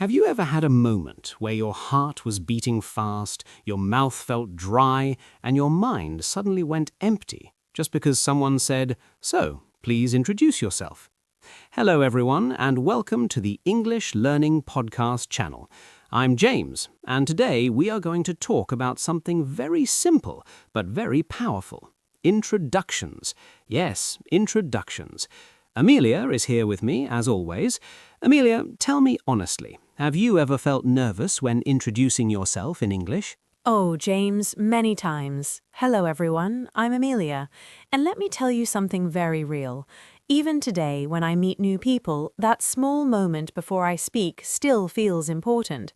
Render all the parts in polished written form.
Have you ever had a moment where your heart was beating fast, your mouth felt dry, and your mind suddenly went empty just because someone said, "So, please introduce yourself"? Hello everyone, and welcome to the English Learning Podcast channel. I'm James, and today we are going to talk about something very simple but very powerful. Introductions. Yes, introductions. Amelia is here with me, as always. Amelia, tell me honestly, have you ever felt nervous when introducing yourself in English? Oh, James, many times. Hello, everyone. I'm Amelia. And let me tell you something very real. Even today, when I meet new people, that small moment before I speak still feels important.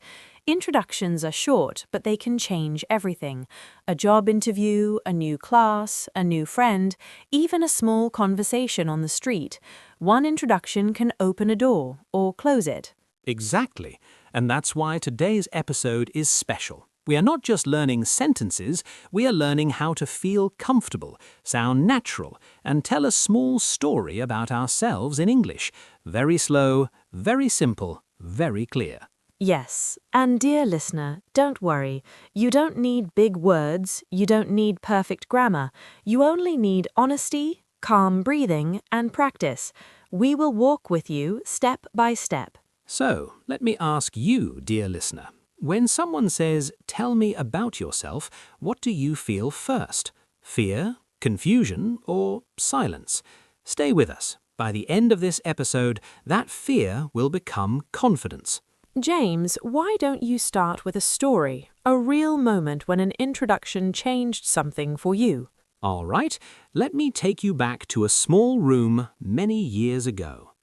Introductions are short, but they can change everything. A job interview, a new class, a new friend, even a small conversation on the street. One introduction can open a door or close it. Exactly. And that's why today's episode is special. We are not just learning sentences, we are learning how to feel comfortable, sound natural, and tell a small story about ourselves in English. Very slow, very simple, very clear. Yes, and dear listener, don't worry. You don't need big words, you don't need perfect grammar. You only need honesty, calm breathing, and practice. We will walk with you step by step. So, let me ask you, dear listener, when someone says, "Tell me about yourself," what do you feel first? Fear, confusion, or silence? Stay with us. By the end of this episode, that fear will become confidence. James, why don't you start with a story, a real moment when an introduction changed something for you? All right, let me take you back to a small room many years ago.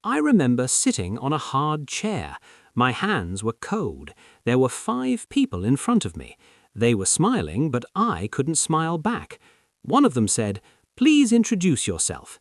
I remember sitting on a hard chair. My hands were cold. There were 5 people in front of me. They were smiling, but I couldn't smile back. One of them said, "Please introduce yourself."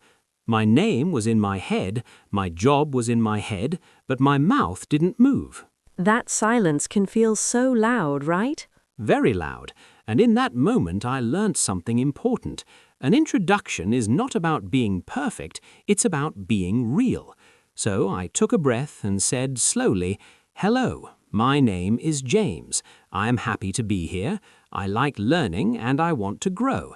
My name was in my head, my job was in my head, but my mouth didn't move. That silence can feel so loud, right? Very loud, and in that moment I learnt something important. An introduction is not about being perfect, it's about being real. So I took a breath and said slowly, "Hello, my name is James. I am happy to be here. I like learning and I want to grow."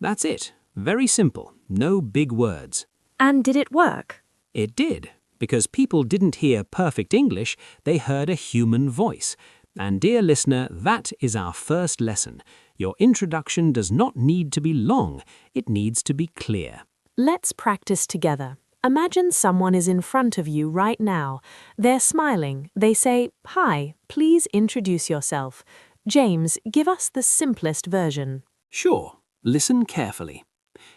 That's it. Very simple. No big words. And did it work? It did, because people didn't hear perfect English, they heard a human voice. And dear listener, that is our first lesson. Your introduction does not need to be long, it needs to be clear. Let's practice together. Imagine someone is in front of you right now. They're smiling. They say, "Hi, please introduce yourself." James, give us the simplest version. Sure, listen carefully.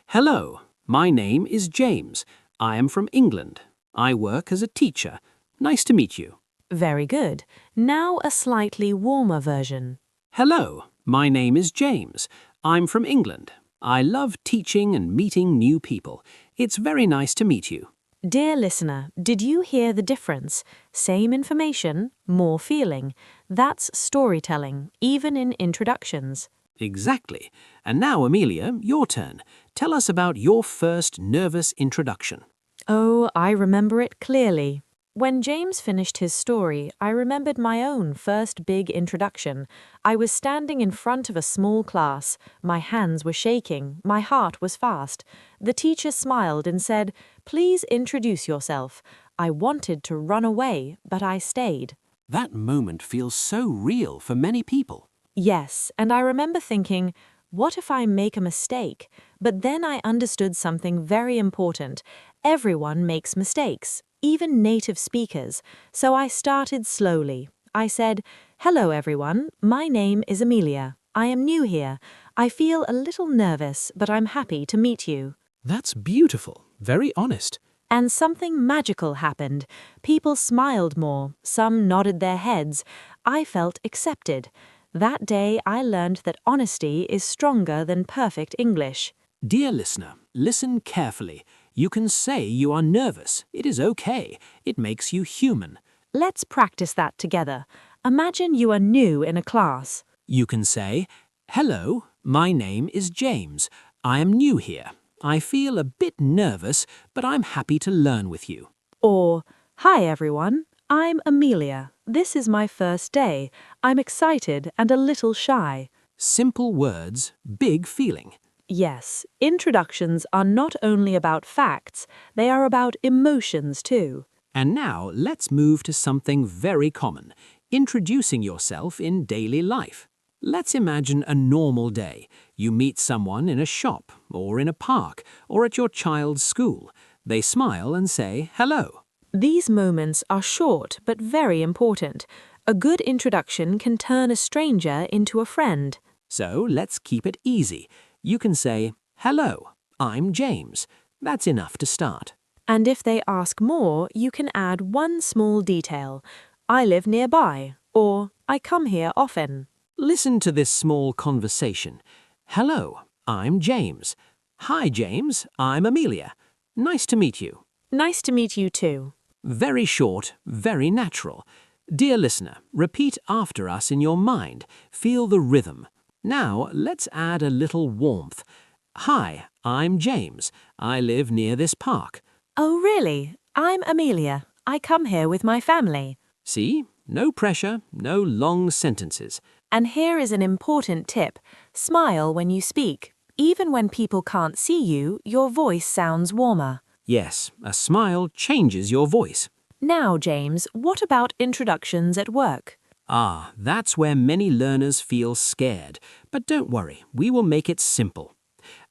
"Hello, my name is James. I am from England. I work as a teacher. Nice to meet you." Very good. Now a slightly warmer version. "Hello, my name is James. I'm from England. I love teaching and meeting new people. It's very nice to meet you." Dear listener, did you hear the difference? Same information, more feeling. That's storytelling, even in introductions. Exactly. And now, Amelia, your turn. Tell us about your first nervous introduction. Oh, I remember it clearly. When James finished his story, I remembered my own first big introduction. I was standing in front of a small class. My hands were shaking. My heart was fast. The teacher smiled and said, "Please introduce yourself." I wanted to run away, but I stayed. That moment feels so real for many people. Yes, and I remember thinking, what if I make a mistake? But then I understood something very important. Everyone makes mistakes, even native speakers. So I started slowly. I said, "Hello everyone, my name is Amelia. I am new here. I feel a little nervous, but I'm happy to meet you." That's beautiful. Very honest. And something magical happened. People smiled more, some nodded their heads. I felt accepted. That day I learned that honesty is stronger than perfect English. Dear listener, listen carefully. You can say you are nervous. It is okay. It makes you human. Let's practice that together. Imagine you are new in a class. You can say, "Hello, my name is James. I am new here. I feel a bit nervous, but I'm happy to learn with you." Or, "Hi everyone, I'm Amelia. this is my first day. I'm excited and a little shy. Simple words, big feeling. Yes, introductions are not only about facts, they are about emotions too. And now let's move to something very common, introducing yourself in daily life. Let's imagine a normal day. You meet someone in a shop, or in a park, or at your child's school. They smile and say hello. These moments are short but very important. A good introduction can turn a stranger into a friend. So let's keep it easy. You can say, hello, I'm James. That's enough to start. And if they ask more, you can add one small detail. I live nearby, or I come here often. Listen to this small conversation. Hello, I'm James. Hi, James, I'm Amelia. Nice to meet you. Nice to meet you too. Very short, very natural. Dear listener, repeat after us in your mind. Feel the rhythm. Now, let's add a little warmth. Hi, I'm James. I live near this park. Oh, really? I'm Amelia. I come here with my family. See? No pressure, no long sentences. And here is an important tip. Smile when you speak. Even when people can't see you, your voice sounds warmer. Yes, a smile changes your voice. Now, James, what about introductions at work? Ah, that's where many learners feel scared. But don't worry, we will make it simple.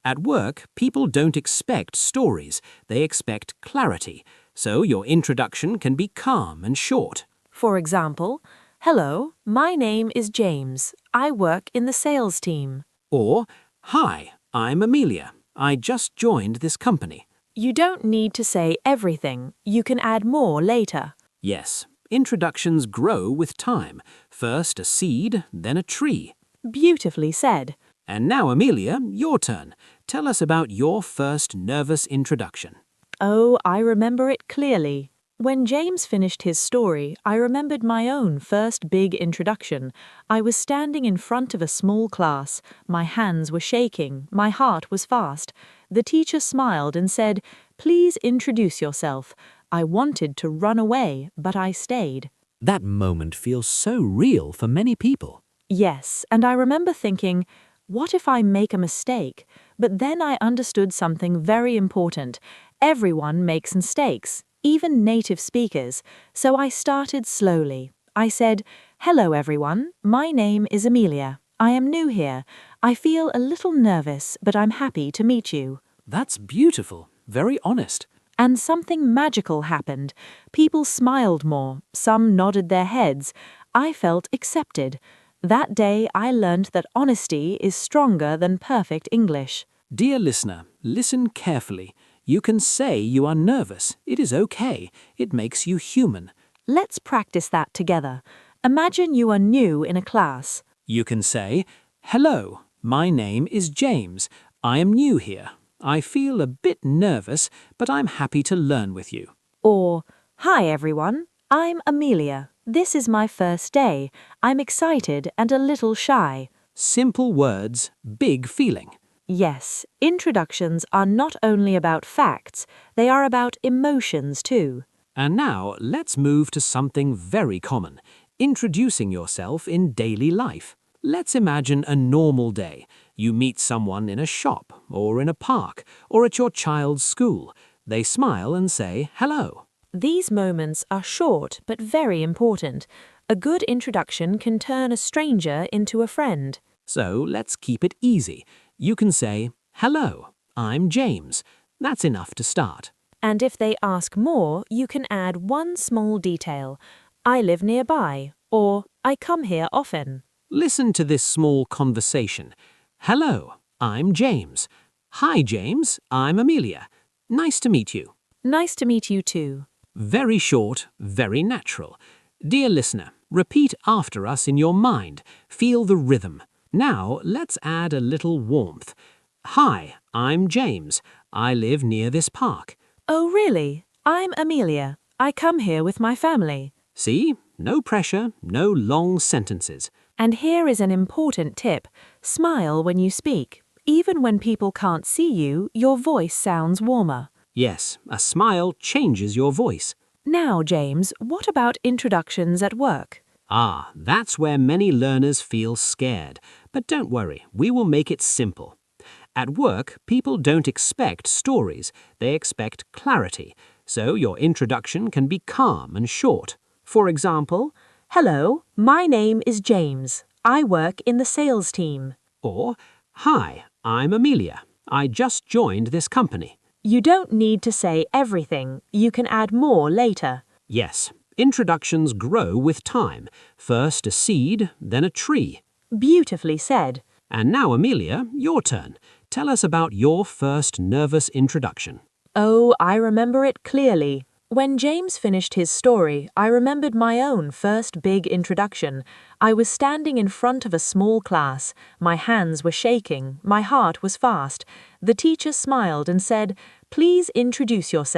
At work, people don't expect stories. They expect clarity. So your introduction can be calm and short. For example, hello, my name is James. I work in the sales team. Or, hi, I'm Amelia. I just joined this company. You don't need to say everything. You can add more later. Yes, introductions grow with time. First a seed, then a tree. Beautifully said. And now, Amelia, your turn. Tell us about your first nervous introduction. Oh, I remember it clearly. When James finished his story, I remembered my own first big introduction. I was standing in front of a small class. My hands were shaking. My heart was fast. The teacher smiled and said, "Please introduce yourself." I wanted to run away, but I stayed. That moment feels so real for many people. Yes, and I remember thinking, what if I make a mistake? But then I understood something very important. Everyone makes mistakes, even native speakers. So I started slowly. I said, "Hello everyone, my name is Amelia. I am new here. I feel a little nervous, but I'm happy to meet you." That's beautiful, very honest. And something magical happened. People smiled more, some nodded their heads. I felt accepted. That day I learned that honesty is stronger than perfect English. Dear listener, listen carefully. You can say you are nervous. It is okay. It makes you human. Let's practice that together. Imagine you are new in a class. You can say, hello, my name is James. I am new here. I feel a bit nervous, but I'm happy to learn with you. Or, hi everyone, I'm Amelia. This is my first day. I'm excited and a little shy. Simple words, big feeling. Yes, introductions are not only about facts, they are about emotions too. And now let's move to something very common, introducing yourself in daily life. Let's imagine a normal day. You meet someone in a shop, or in a park, or at your child's school. They smile and say hello. These moments are short but very important. A good introduction can turn a stranger into a friend. So let's keep it easy. You can say, hello, I'm James. That's enough to start. And if they ask more, you can add one small detail. I live nearby, or I come here often. Listen to this small conversation. Hello, I'm James. Hi, James, I'm Amelia. Nice to meet you. Nice to meet you too. Very short, very natural. Dear listener, repeat after us in your mind. Feel the rhythm. Now, let's add a little warmth. Hi, I'm James. I live near this park. Oh, really? I'm Amelia. I come here with my family. See? No pressure, no long sentences. And here is an important tip. Smile when you speak. Even when people can't see you, your voice sounds warmer. Yes, a smile changes your voice. Now, James, what about introductions at work? Ah, that's where many learners feel scared. But don't worry, we will make it simple. At work, people don't expect stories, they expect clarity. So your introduction can be calm and short. For example, hello, my name is James. I work in the sales team. Or, hi, I'm Amelia. I just joined this company. You don't need to say everything. You can add more later. Yes, introductions grow with time. First a seed, then a tree. Beautifully said. And now, Amelia, your turn. Tell us about your first nervous introduction. Oh, I remember it clearly. When James finished his story, I remembered my own first big introduction. I was standing in front of a small class. My hands were shaking. My heart was fast. The teacher smiled and said, "Please introduce yourself."